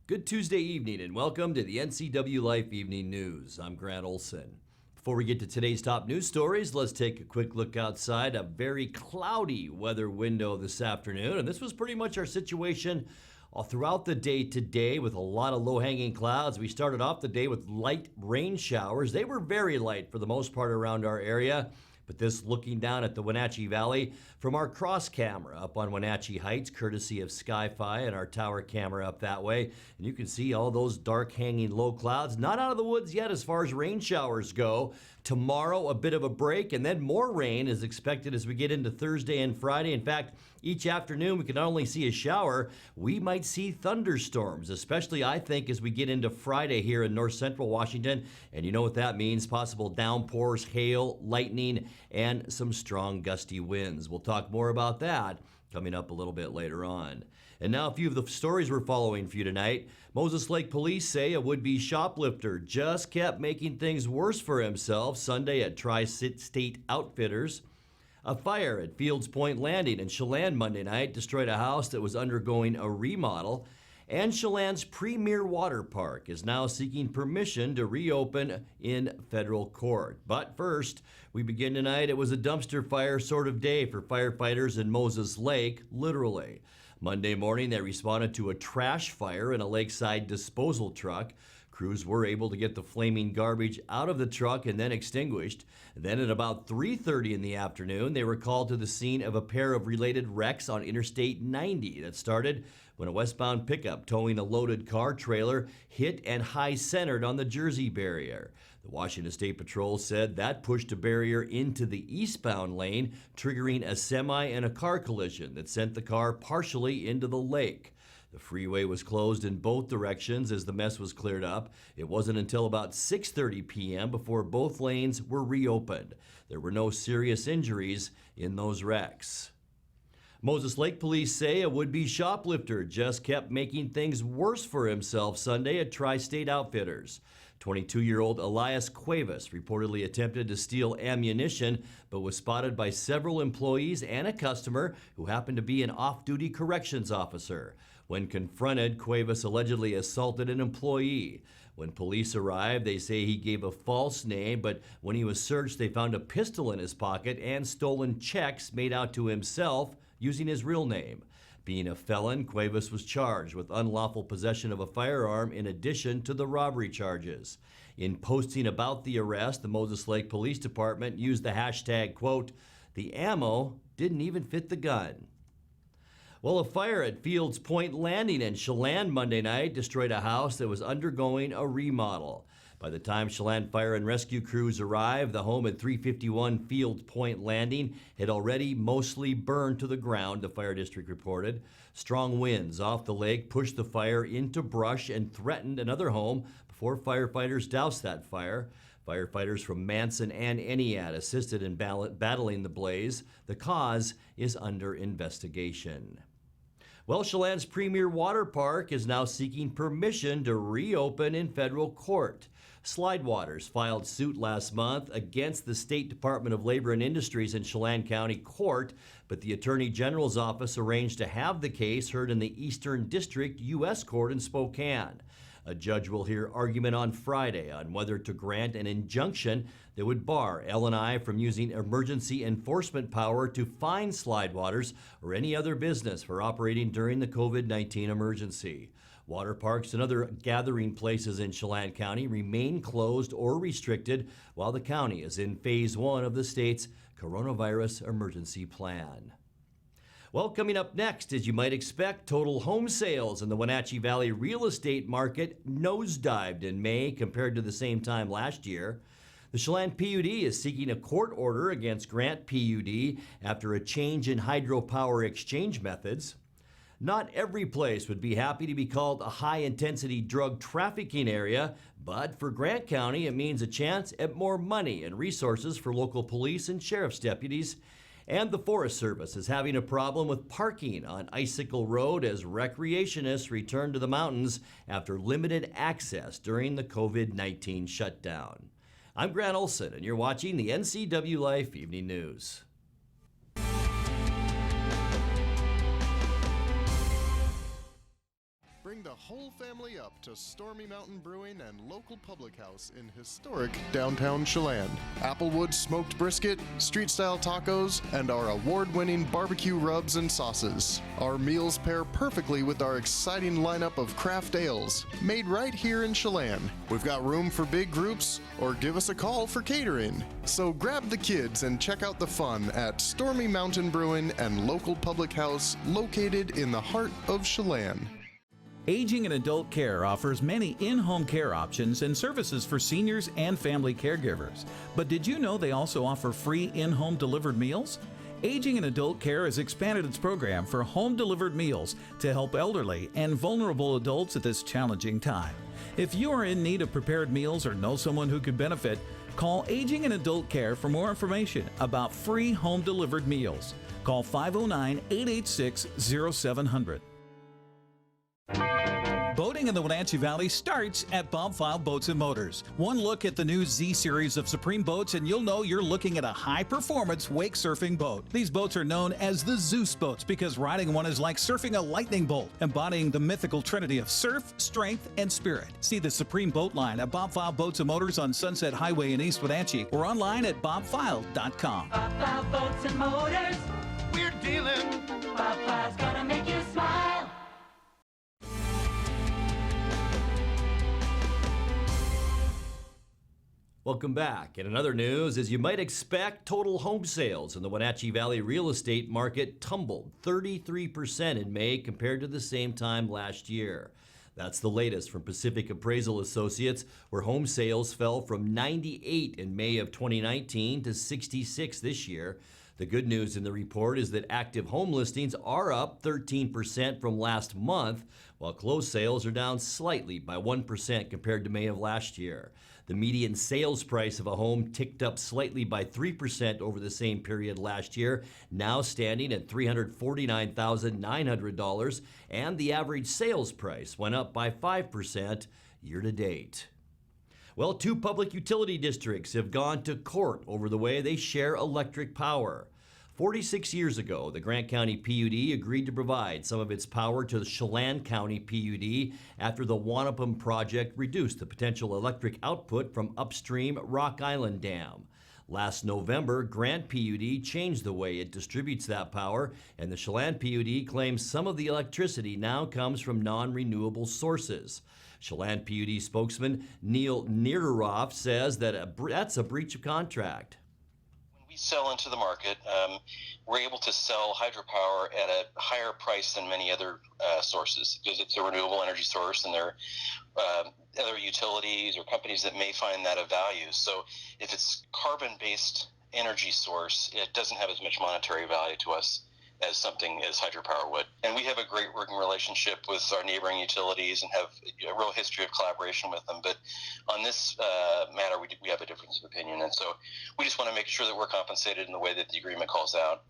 Good Tuesday evening and welcome to the NCWLIFE Evening News. I'm Grant Olson. Before we get to today's top news stories, let's take a quick look outside. A very cloudy weather window this afternoon, and this was pretty much our situation all throughout the day today with a lot of low-hanging clouds. We started off the day with light rain showers. They were very light for the most part around our area. But this looking down at the Wenatchee Valley from our cross camera up on Wenatchee Heights, courtesy of Sky-Fi and our tower camera up that way. And you can see all those dark hanging low clouds. Not out of the woods yet as far as rain showers go. Tomorrow, a bit of a break, and then more rain is expected as we get into Thursday and Friday. In fact, each afternoon we can not only see a shower, we might see thunderstorms, especially I think as we get into Friday here in north central Washington. And you know what that means, possible downpours, hail, lightning, and some strong gusty winds. We'll talk more about that coming up a little bit later on. And now a few of the stories we're following for you tonight. Moses Lake police say a would-be shoplifter just kept making things worse for himself Sunday at Tri-State Outfitters. A fire at Fields Point Landing in Chelan Monday night destroyed a house that was undergoing a remodel. And Chelan's premier water park is now seeking permission to reopen in federal court. But first, we begin tonight. It was a dumpster fire sort of day for firefighters in Moses Lake, literally. Monday morning, they responded to a trash fire in a lakeside disposal truck. Crews were able to get the flaming garbage out of the truck and then extinguished. Then at about 3:30 in the afternoon, they were called to the scene of a pair of related wrecks on Interstate 90 that started when a westbound pickup towing a loaded car trailer hit and high-centered on the Jersey barrier. The Washington State Patrol said that pushed a barrier into the eastbound lane, triggering a semi and a car collision that sent the car partially into the lake. The freeway was closed in both directions as the mess was cleared up. It wasn't until about 6:30 p.m. before both lanes were reopened. There were no serious injuries in those wrecks. Moses Lake police say a would-be shoplifter just kept making things worse for himself Sunday at Tri-State Outfitters. 22-year-old Elias Cuevas reportedly attempted to steal ammunition, but was spotted by several employees and a customer who happened to be an off-duty corrections officer. When confronted, Cuevas allegedly assaulted an employee. When police arrived, they say he gave a false name, but when he was searched, they found a pistol in his pocket and stolen checks made out to himself using his real name. Being a felon, Cuevas was charged with unlawful possession of a firearm in addition to the robbery charges. In posting about the arrest, the Moses Lake Police Department used the hashtag, quote, "The ammo didn't even fit the gun." Well, a fire at Fields Point Landing in Chelan Monday night destroyed a house that was undergoing a remodel. By the time Chelan fire and rescue crews arrived, the home at 351 Fields Point Landing had already mostly burned to the ground, the fire district reported. Strong winds off the lake pushed the fire into brush and threatened another home before firefighters doused that fire. Firefighters from Manson and Eniat assisted in battling the blaze. The cause is under investigation. Well, Chelan's premier water park is now seeking permission to reopen in federal court. Slidewaters filed suit last month against the State Department of Labor and Industries in Chelan County Court, but the Attorney General's office arranged to have the case heard in the Eastern District U.S. Court in Spokane. A judge will hear argument on Friday on whether to grant an injunction that would bar L&I from using emergency enforcement power to fine Slidewaters or any other business for operating during the COVID-19 emergency. Water parks and other gathering places in Chelan County remain closed or restricted while the county is in phase 1 of the state's coronavirus emergency plan. Well, coming up next, as you might expect, total home sales in the Wenatchee Valley real estate market nosedived in May compared to the same time last year. The Chelan PUD is seeking a court order against Grant PUD after a change in hydropower exchange methods. Not every place would be happy to be called a high-intensity drug trafficking area, but for Grant County, it means a chance at more money and resources for local police and sheriff's deputies. And the Forest Service is having a problem with parking on Icicle Road as recreationists return to the mountains after limited access during the COVID-19 shutdown. I'm Grant Olson, and you're watching the NCWLIFE Evening News. Bring the whole family up to Stormy Mountain Brewing and local public house in historic downtown Chelan. Applewood smoked brisket, street-style tacos, and our award-winning barbecue rubs and sauces. Our meals pair perfectly with our exciting lineup of craft ales, made right here in Chelan. We've got room for big groups, or give us a call for catering. So grab the kids and check out the fun at Stormy Mountain Brewing and local public house located in the heart of Chelan. Aging and Adult Care offers many in-home care options and services for seniors and family caregivers. But did you know they also offer free in-home delivered meals? Aging and Adult Care has expanded its program for home-delivered meals to help elderly and vulnerable adults at this challenging time. If you are in need of prepared meals or know someone who could benefit, call Aging and Adult Care for more information about free home-delivered meals. Call 509-886-0700. Boating in the Wenatchee Valley starts at Bob File Boats and Motors. One look at the new Z series of Supreme boats and you'll know you're looking at a high-performance wake surfing boat. These boats are known as the Zeus boats because riding one is like surfing a lightning bolt, embodying the mythical trinity of surf, strength, and spirit. See the Supreme boat line at Bob File Boats and Motors on Sunset Highway in East Wenatchee or online at bobfile.com. Bob File Boats and Motors, we're dealing. Bob File's gonna make you smile. Welcome back. And in other news, as you might expect, total home sales in the Wenatchee Valley real estate market tumbled 33% in May compared to the same time last year. That's the latest from Pacific Appraisal Associates, where home sales fell from 98 in May of 2019 to 66 this year. The good news in the report is that active home listings are up 13% from last month, while closed sales are down slightly by 1% compared to May of last year. The median sales price of a home ticked up slightly by 3% over the same period last year, now standing at $349,900, and the average sales price went up by 5% year to date. Well, 2 public utility districts have gone to court over the way they share electric power. 46 years ago, the Grant County PUD agreed to provide some of its power to the Chelan County PUD after the Wanapum project reduced the potential electric output from upstream Rock Island Dam. Last November, Grant PUD changed the way it distributes that power, and the Chelan PUD claims some of the electricity now comes from non-renewable sources. Chelan PUD spokesman Neil Niederroff says that that's a breach of contract. When we sell into the market, we're able to sell hydropower at a higher price than many other sources because it's a renewable energy source, and there are other utilities or companies that may find that of value. So if it's carbon-based energy source, it doesn't have as much monetary value to us as something as hydropower would. And we have a great working relationship with our neighboring utilities and have a real history of collaboration with them. But on this matter, we have a difference of opinion. And so we just want to make sure that we're compensated in the way that the agreement calls out.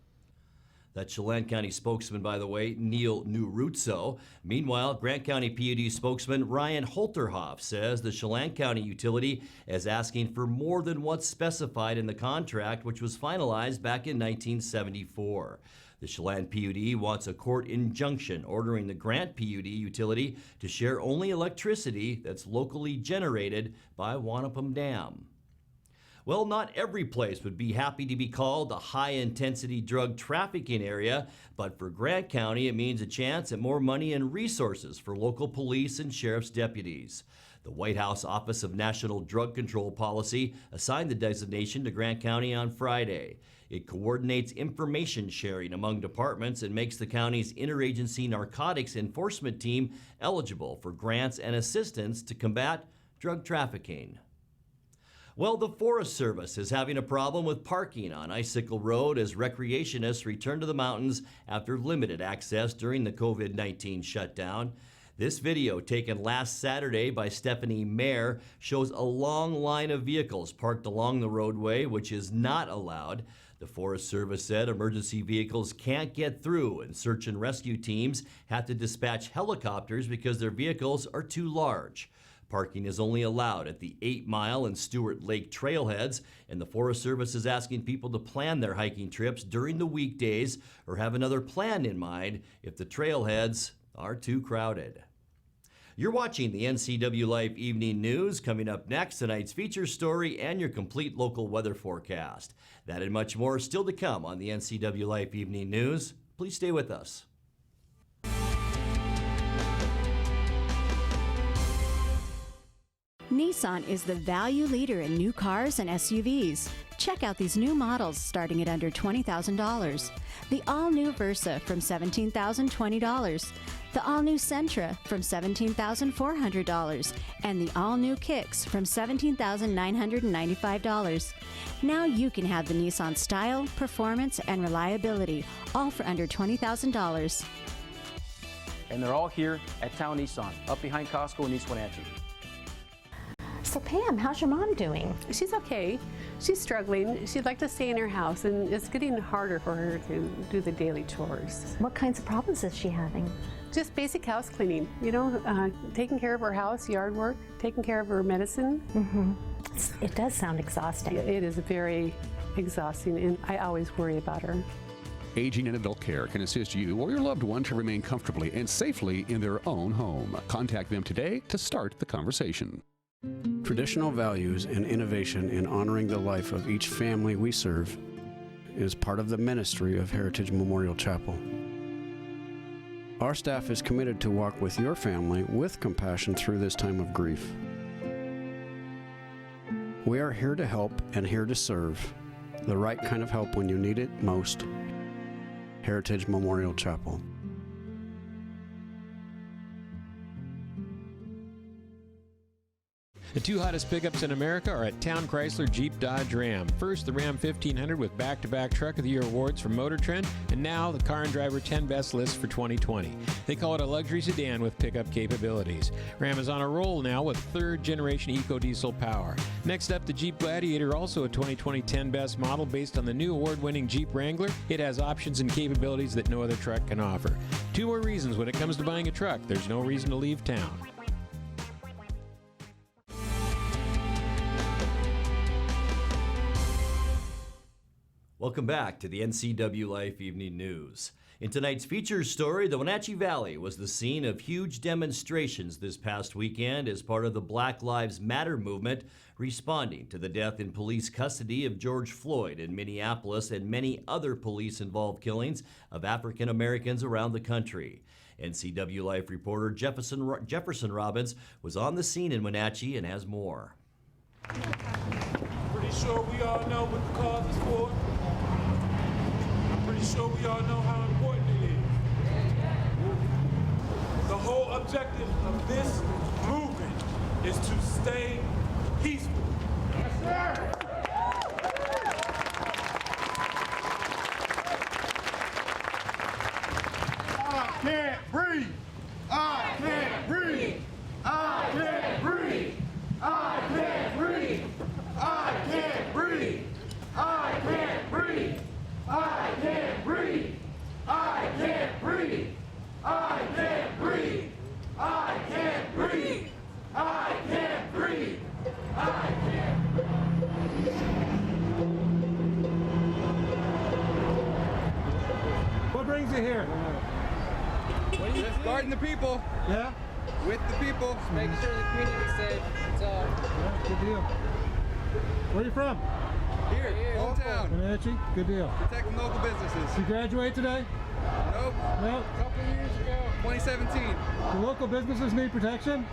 That's Chelan County spokesman, by the way, Neil Nuruzzo. Meanwhile, Grant County PUD spokesman Ryan Holterhoff says the Chelan County utility is asking for more than what's specified in the contract, which was finalized back in 1974. The Chelan PUD wants a court injunction ordering the Grant PUD utility to share only electricity that's locally generated by Wanapum Dam. Well, not every place would be happy to be called a high-intensity drug trafficking area, but for Grant County, it means a chance at more money and resources for local police and sheriff's deputies. The White House Office of National Drug Control Policy assigned the designation to Grant County on Friday. It coordinates information sharing among departments and makes the county's interagency narcotics enforcement team eligible for grants and assistance to combat drug trafficking. Well, the Forest Service is having a problem with parking on Icicle Road as recreationists return to the mountains after limited access during the COVID-19 shutdown. This video, taken last Saturday by Stephanie Mayer, shows a long line of vehicles parked along the roadway, which is not allowed. The Forest Service said emergency vehicles can't get through, and search and rescue teams have to dispatch helicopters because their vehicles are too large. Parking is only allowed at the 8 Mile and Stewart Lake trailheads, and the Forest Service is asking people to plan their hiking trips during the weekdays or have another plan in mind if the trailheads are too crowded. You're watching the NCWLIFE Evening News. Coming up next, tonight's feature story and your complete local weather forecast. That and much more still to come on the NCWLIFE Evening News. Please stay with us. Nissan is the value leader in new cars and SUVs. Check out these new models starting at under $20,000. The all-new Versa from $17,020. The all-new Sentra from $17,400. And the all-new Kicks from $17,995. Now you can have the Nissan style, performance, and reliability, all for under $20,000. And they're all here at Town Nissan, up behind Costco in East Wenatchee. So Pam, how's your mom doing? She's okay. She's struggling. She'd like to stay in her house, and it's getting harder for her to do the daily chores. What kinds of problems is she having? Just basic house cleaning, you know, taking care of her house, yard work, taking care of her medicine. Mm-hmm. It does sound exhausting. It is very exhausting, and I always worry about her. Aging in Adult Care can assist you or your loved one to remain comfortably and safely in their own home. Contact them today to start the conversation. Traditional values and innovation in honoring the life of each family we serve is part of the ministry of Heritage Memorial Chapel. Our staff is committed to walk with your family with compassion through this time of grief. We are here to help and here to serve, the right kind of help when you need it most. Heritage Memorial Chapel. The two hottest pickups in America are at Town Chrysler Jeep Dodge Ram. First, the Ram 1500 with back-to-back Truck of the Year awards from Motor Trend, and now the Car and Driver 10 Best list for 2020. They call it a luxury sedan with pickup capabilities. Ram is on a roll now with third-generation eco-diesel power. Next up, the Jeep Gladiator, also a 2020 10 Best model based on the new award-winning Jeep Wrangler. It has options and capabilities that no other truck can offer. Two more reasons when it comes to buying a truck. There's no reason to leave town. Welcome back to the NCWLIFE Evening News. In tonight's feature story, the Wenatchee Valley was the scene of huge demonstrations this past weekend as part of the Black Lives Matter movement, responding to the death in police custody of George Floyd in Minneapolis and many other police-involved killings of African Americans around the country. NCWLIFE reporter Jefferson Robbins was on the scene in Wenatchee and has more. Pretty sure we all know what the cause is for. I'm pretty sure we all know how important it is. The whole objective of this movement is to stay peaceful. Yes, sir. I can't breathe. I can't breathe. I can't breathe. I can't breathe. I can't breathe. I can't breathe. I can't breathe. I can't breathe. I can't breathe. I can't breathe. I can't breathe. I can't. What brings you here? What are you just guarding the people? Yeah? With the people. Just making sure the community's safe. That's all. Yeah, good deal. Where are you from? Here, hometown. Wenatchee? Good deal. Protecting local businesses. You graduate today? Nope. No? A couple years ago. 2017. Do local businesses need protection?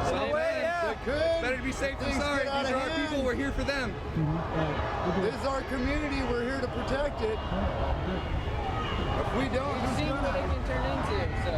So yeah. It's better to be safe than sorry. These are our people. We're here for them. This is our community. We're here to protect it. If we don't, we've seen what it can turn into. So.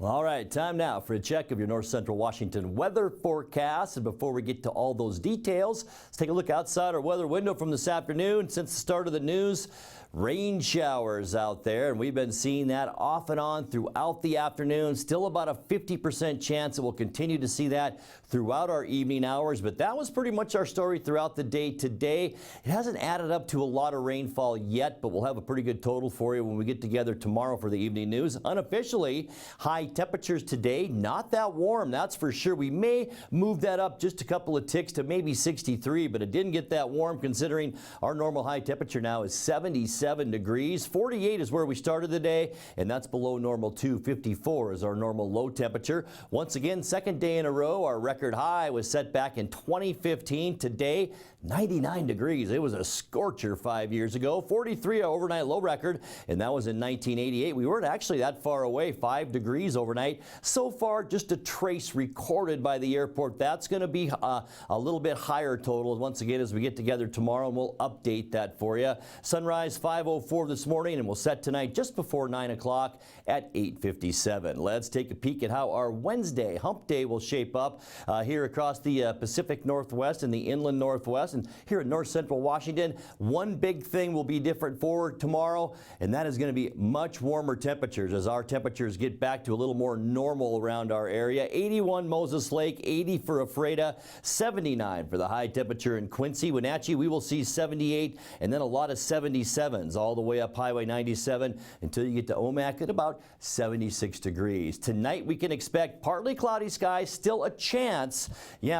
All right, time now for a check of your North Central Washington weather forecast. And before we get to all those details, let's take a look outside our weather window from this afternoon. Since the start of the news, rain showers out there, and we've been seeing that off and on throughout the afternoon. Still about a 50% chance that we'll continue to see that throughout our evening hours, but that was pretty much our story throughout the day today. It hasn't added up to a lot of rainfall yet, but we'll have a pretty good total for you when we get together tomorrow for the evening news. Unofficially, high temperatures today, not that warm, that's for sure. We may move that up just a couple of ticks to maybe 63, but it didn't get that warm considering our normal high temperature now is 77 degrees. 48 is where we started the day, and that's below normal too. 54 is our normal low temperature. Once again, second day in a row, our record high was set back in 2015. Today, 99 degrees. It was a scorcher 5 years ago. 43 our overnight low record, and that was in 1988. We weren't actually that far away, 5 degrees overnight. So far, just a trace recorded by the airport. That's going to be a little bit higher total once again as we get together tomorrow, and we'll update that for you. Sunrise 5:04 this morning, and we'll set tonight just before 9 o'clock at 8:57. Let's take a peek at how our Wednesday hump day will shape up here across the Pacific Northwest and the inland Northwest. And here in North Central Washington, one big thing will be different for tomorrow, and that is going to be much warmer temperatures as our temperatures get back to a little more normal around our area. 81 Moses Lake, 80 for Ephrata, 79 for the high temperature in Quincy. Wenatchee, we will see 78, and then a lot of 77s all the way up Highway 97 until you get to Omak at about 76 degrees. Tonight we can expect partly cloudy skies, still a chance,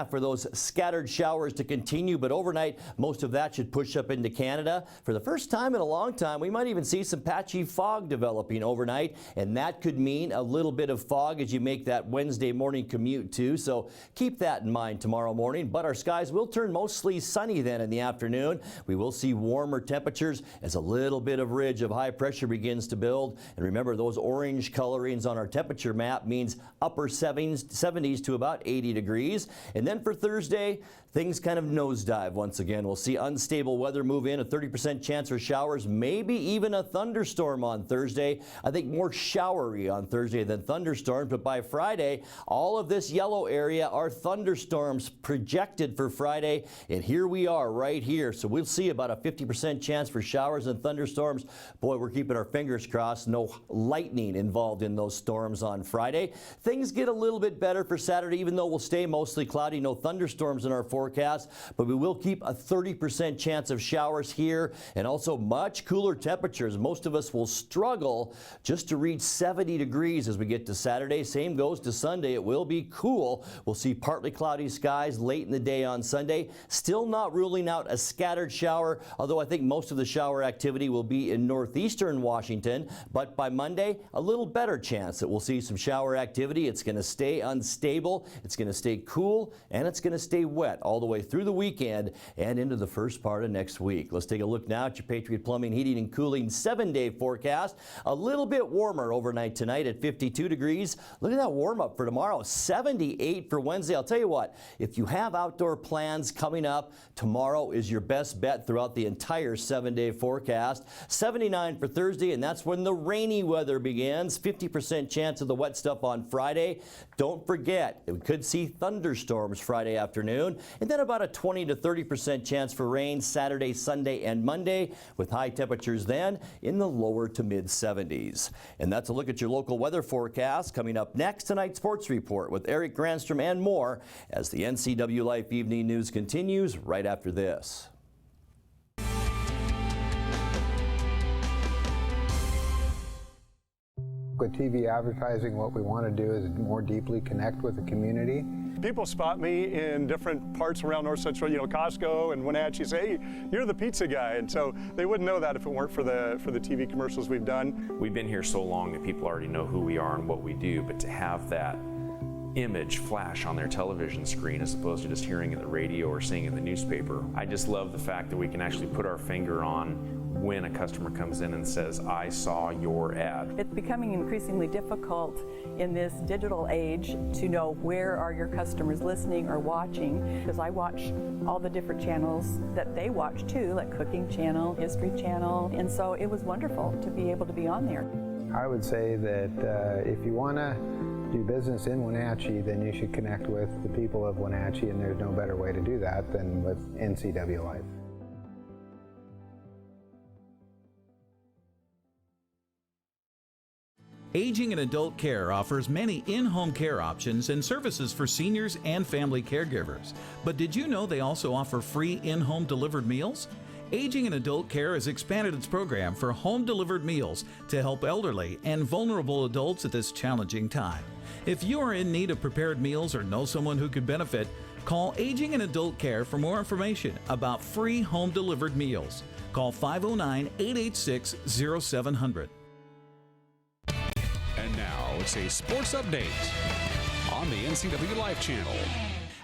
for those scattered showers to continue, but overnight most of that should push up into Canada. For the first time in a long time, we might even see some patchy fog developing overnight, and that could mean a little bit of fog as you make that Wednesday morning commute too, so keep that in mind tomorrow morning. But our skies will turn mostly sunny then in the afternoon. We will see warmer temperatures as a little bit of ridge of high pressure begins to build. And remember, those orange colorings on our temperature map means upper 70s to about 80 degrees. And then for Thursday, things kind of nosedive once again. We'll see unstable weather move in, a 30% chance for showers, maybe even a thunderstorm on Thursday. I think more showery on Thursday than thunderstorms, but by Friday, all of this yellow area are thunderstorms projected for Friday, and here we are right here. So we'll see about a 50% chance for showers and thunderstorms. Boy, we're keeping our fingers crossed. No lightning involved in those storms on Friday. Things get a little bit better for Saturday, even though we'll stay mostly cloudy. No thunderstorms in our forecast, but we will keep a 30% chance of showers here, and also much cooler temperatures. Most of us will struggle just to reach 70 degrees as we get to Saturday. Same goes to Sunday. It will be cool. We'll see partly cloudy skies late in the day on Sunday. Still not ruling out a scattered shower, although I think most of the shower activity will be in northeastern Washington. But by Monday, a little better chance that we'll see some shower activity. It's going to stay unstable, it's going to stay cool, and it's going to stay wet all the way through the weekend and into the first part of next week. Let's take a look now at your Patriot Plumbing, Heating, and Cooling 7-day forecast. A little bit warmer overnight tonight at 52 degrees. Look at that warm up for tomorrow, 78 for Wednesday. I'll tell you what, if you have outdoor plans coming up, tomorrow is your best bet throughout the entire 7-day forecast. 79 for Thursday, and that's when the rainy weather begins. 50% chance of the wet stuff on Friday. Don't forget, we could see thunderstorms Friday afternoon, and then about a 20 to 30% chance for rain Saturday, Sunday, and Monday, with high temperatures then in the lower to mid 70s. And that's a look at your local weather forecast. Coming up next, tonight's sports report with Eric Granstrom and more as the NCWLIFE Evening News continues right after this. With TV advertising, what we want to do is more deeply connect with the community. People spot me in different parts around North Central, Costco and Wenatchee, say, hey, you're the pizza guy. And so they wouldn't know that if it weren't for the TV commercials we've done. We've been here so long that people already know who we are and what we do, but to have that image flash on their television screen as opposed to just hearing it in the radio or seeing it in the newspaper, I just love the fact that we can actually put our finger on when a customer comes in and says, I saw your ad. It's becoming increasingly difficult in this digital age to know where are your customers listening or watching, because I watch all the different channels that they watch too, like Cooking Channel, History Channel, and so it was wonderful to be able to be on there. I would say that if you want to do business in Wenatchee, then you should connect with the people of Wenatchee, and there's no better way to do that than with NCWLIFE. Aging and Adult Care offers many in-home care options and services for seniors and family caregivers. But did you know they also offer free in-home delivered meals? Aging and Adult Care has expanded its program for home-delivered meals to help elderly and vulnerable adults at this challenging time. If you are in need of prepared meals or know someone who could benefit, call Aging and Adult Care for more information about free home-delivered meals. Call 509-886-0700. And now it's a sports update on the NCWLIFE channel.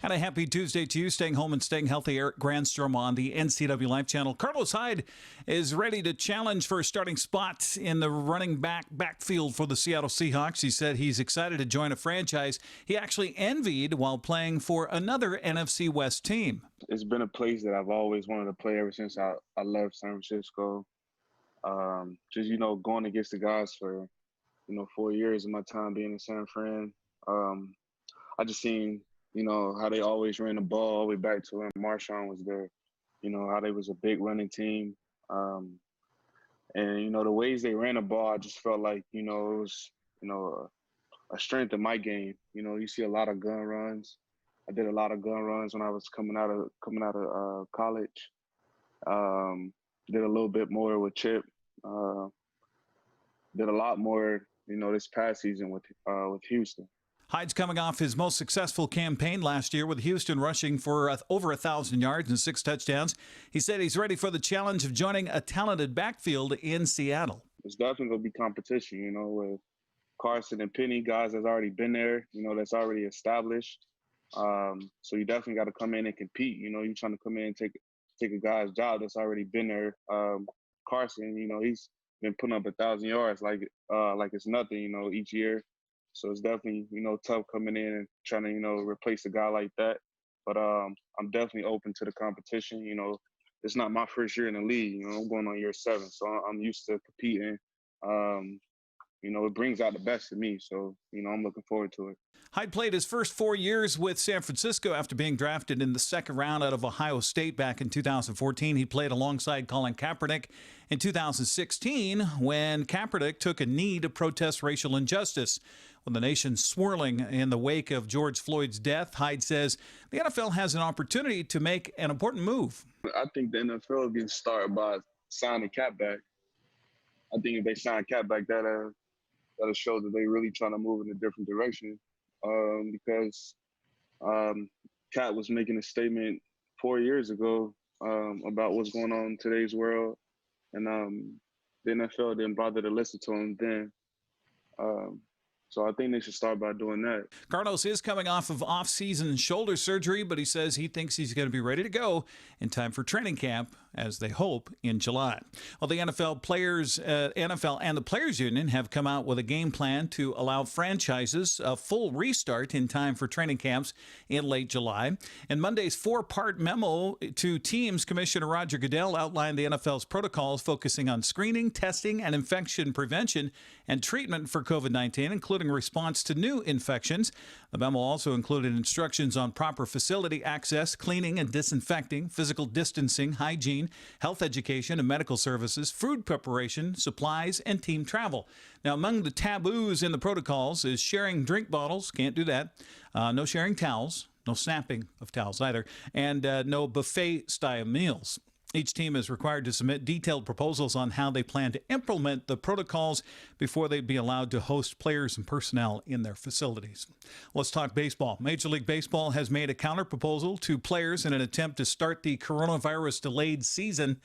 And a happy Tuesday to you, staying home and staying healthy. Eric Granstrom on the NCWLIFE channel. Carlos Hyde is ready to challenge for a starting spot in the running backfield for the Seattle Seahawks. He said he's excited to join a franchise he actually envied while playing for another NFC West team. It's been a place that I've always wanted to play ever since I left San Francisco. Just, going against the guys for 4 years of my time being in San Fran. I just seen, how they always ran the ball all the way back to when Marshawn was there, how they was a big running team. And, the ways they ran the ball, I just felt like, it was, a strength in my game. You see a lot of gun runs. I did a lot of gun runs when I was coming out of college. Did a little bit more with Chip. Did a lot more, this past season with Houston. Hyde's coming off his most successful campaign last year with Houston rushing for over 1,000 yards and 6 touchdowns. He said he's ready for the challenge of joining a talented backfield in Seattle. It's definitely going to be competition, with Carson and Penny, guys that's already been there, that's already established. So you definitely got to come in and compete. You're trying to come in and take a guy's job that's already been there. Carson, he's been putting up 1,000 yards like it's nothing, each year. So it's definitely, tough coming in and trying to, replace a guy like that. But I'm definitely open to the competition. It's not my first year in the league. I'm going on year 7, so I'm used to competing. It brings out the best in me. So, I'm looking forward to it. Hyde played his first 4 years with San Francisco after being drafted in the second round out of Ohio State back in 2014. He played alongside Colin Kaepernick in 2016 when Kaepernick took a knee to protest racial injustice. With the nation swirling in the wake of George Floyd's death, Hyde says the NFL has an opportunity to make an important move. I think the NFL can start by signing Cap back. I think if they sign Cap back, that'll show that they're really trying to move in a different direction. Because Cap was making a statement 4 years ago about what's going on in today's world, and the NFL didn't bother to listen to him then. So I think they should start by doing that. Carlos is coming off of off-season shoulder surgery, but he says he thinks he's going to be ready to go in time for training camp, as they hope, in July. Well, the NFL and the Players Union have come out with a game plan to allow franchises a full restart in time for training camps in late July. In Monday's 4-part memo to teams, Commissioner Roger Goodell outlined the NFL's protocols focusing on screening, testing, and infection prevention and treatment for COVID-19, including response to new infections. The memo also included instructions on proper facility access, cleaning and disinfecting, physical distancing, hygiene, health education and medical services, food preparation, supplies, and team travel. Now, among the taboos in the protocols is sharing drink bottles, can't do that, no sharing towels, no snapping of towels either, and no buffet-style meals. Each team is required to submit detailed proposals on how they plan to implement the protocols before they'd be allowed to host players and personnel in their facilities. Let's talk baseball. Major League Baseball has made a counterproposal to players in an attempt to start the coronavirus-delayed season.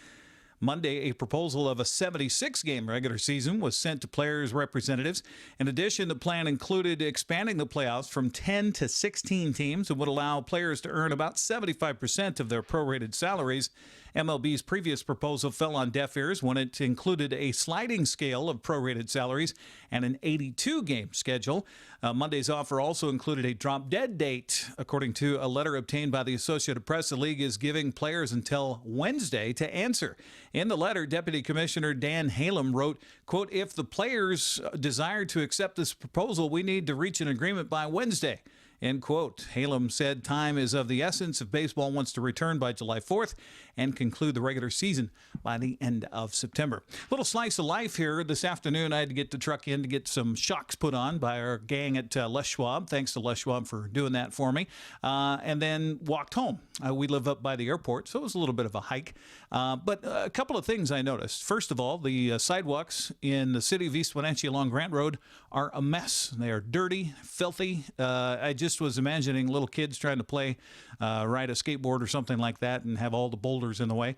Monday, a proposal of a 76-game regular season was sent to players' representatives. In addition, the plan included expanding the playoffs from 10 to 16 teams and would allow players to earn about 75% of their prorated salaries. MLB's previous proposal fell on deaf ears when it included a sliding scale of prorated salaries and an 82-game schedule. Monday's offer also included a drop-dead date. According to a letter obtained by the Associated Press, the league is giving players until Wednesday to answer In the letter, Deputy Commissioner Dan Halem wrote, quote, "If the players desire to accept this proposal, we need to reach an agreement by Wednesday." End quote. Halem said time is of the essence if baseball wants to return by July 4th and conclude the regular season by the end of September. Little slice of life here. This afternoon, I had to get the truck in to get some shocks put on by our gang at Les Schwab. Thanks to Les Schwab for doing that for me. And then walked home. We live up by the airport, so it was a little bit of a hike. But a couple of things I noticed. First of all, the sidewalks in the city of East Wenatchee along Grant Road are a mess. They are dirty, filthy. I just was imagining little kids trying to play, ride a skateboard or something like that and have all the boulders in the way.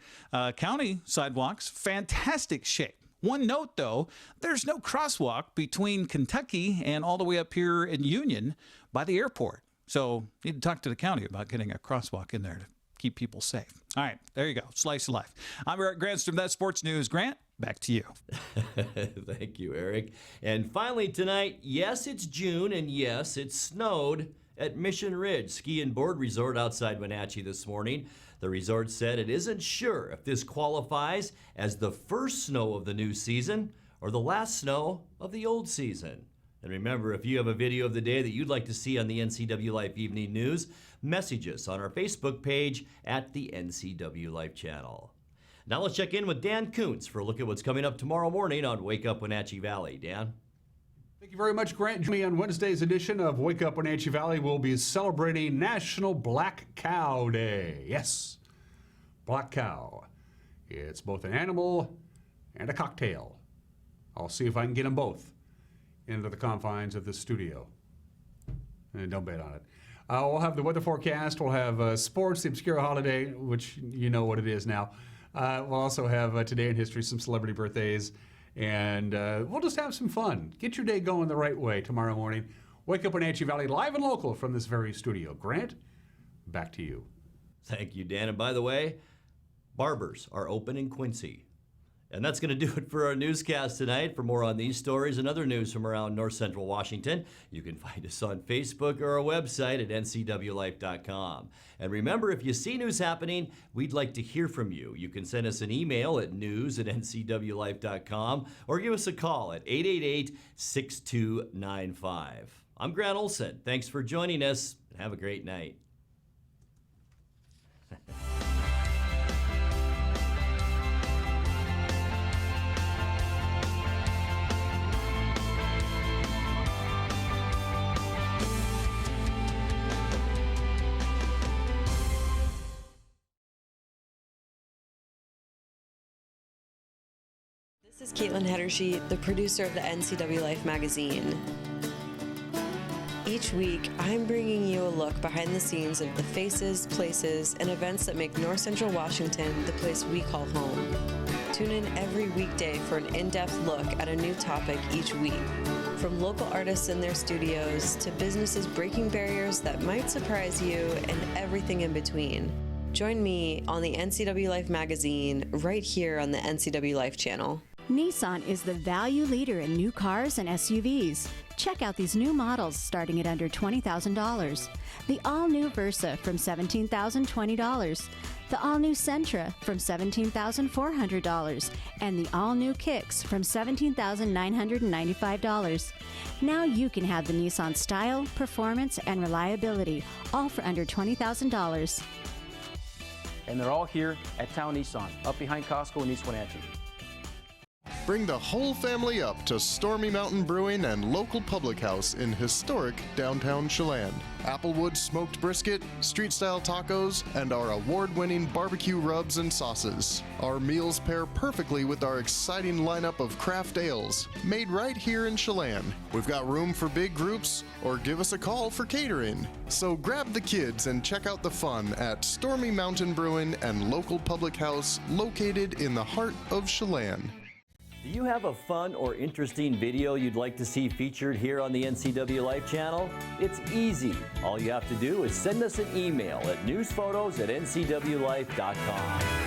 County sidewalks, fantastic shape. One note, though, there's no crosswalk between Kentucky and all the way up here in Union by the airport. So need to talk to the county about getting a crosswalk in there to keep people safe. All right, there you go. Slice of life. I'm Eric Granstrom. That's Sports News. Grant, back to you. Thank you, Eric. And finally tonight, yes, it's June, and yes, it snowed at Mission Ridge Ski and Board Resort outside Wenatchee this morning. The resort said it isn't sure if this qualifies as the first snow of the new season or the last snow of the old season. And remember, if you have a video of the day that you'd like to see on the NCW Life Evening News, message us on our Facebook page at the NCW Life channel. Now let's check in with Dan Kuntz for a look at what's coming up tomorrow morning on Wake Up Wenatchee Valley. Dan? Thank you very much, Grant. Join me on Wednesday's edition of Wake Up Wenatchee Valley. We'll be celebrating National Black Cow Day. Yes, Black Cow. It's both an animal and a cocktail. I'll see if I can get them both into the confines of the studio. And don't bet on it. We'll have the weather forecast. We'll have sports, the obscure holiday, which you know what it is now. We'll also have Today in History, some celebrity birthdays. And we'll just have some fun. Get your day going the right way tomorrow morning. Wake Up Wenatchee Valley, live and local from this very studio. Grant, back to you. Thank you, Dan. And by the way, barbers are open in Quincy. And that's going to do it for our newscast tonight. For more on these stories and other news from around North Central Washington, you can find us on Facebook or our website at ncwlife.com. And remember, if you see news happening, we'd like to hear from you. You can send us an email at news@ncwlife.com or give us a call at 888-6295. I'm Grant Olson. Thanks for joining us, and have a great night. This is Caitlin Hedersheet, the producer of the NCWLIFE magazine. Each week, I'm bringing you a look behind the scenes of the faces, places, and events that make North Central Washington the place we call home. Tune in every weekday for an in-depth look at a new topic each week. From local artists in their studios to businesses breaking barriers that might surprise you and everything in between. Join me on the NCWLIFE magazine right here on the NCWLIFE channel. Nissan is the value leader in new cars and SUVs. Check out these new models starting at under $20,000. The all-new Versa from $17,020. The all-new Sentra from $17,400. And the all-new Kicks from $17,995. Now you can have the Nissan style, performance, and reliability, all for under $20,000. And they're all here at Town Nissan, up behind Costco in East Wenatchee. Bring the whole family up to Stormy Mountain Brewing and local public house in historic downtown Chelan. Applewood smoked brisket, street-style tacos, and our award-winning barbecue rubs and sauces. Our meals pair perfectly with our exciting lineup of craft ales, made right here in Chelan. We've got room for big groups, or give us a call for catering. So grab the kids and check out the fun at Stormy Mountain Brewing and local public house located in the heart of Chelan. Do you have a fun or interesting video you'd like to see featured here on the NCW Life channel? It's easy. All you have to do is send us an email at newsphotos@ncwlife.com.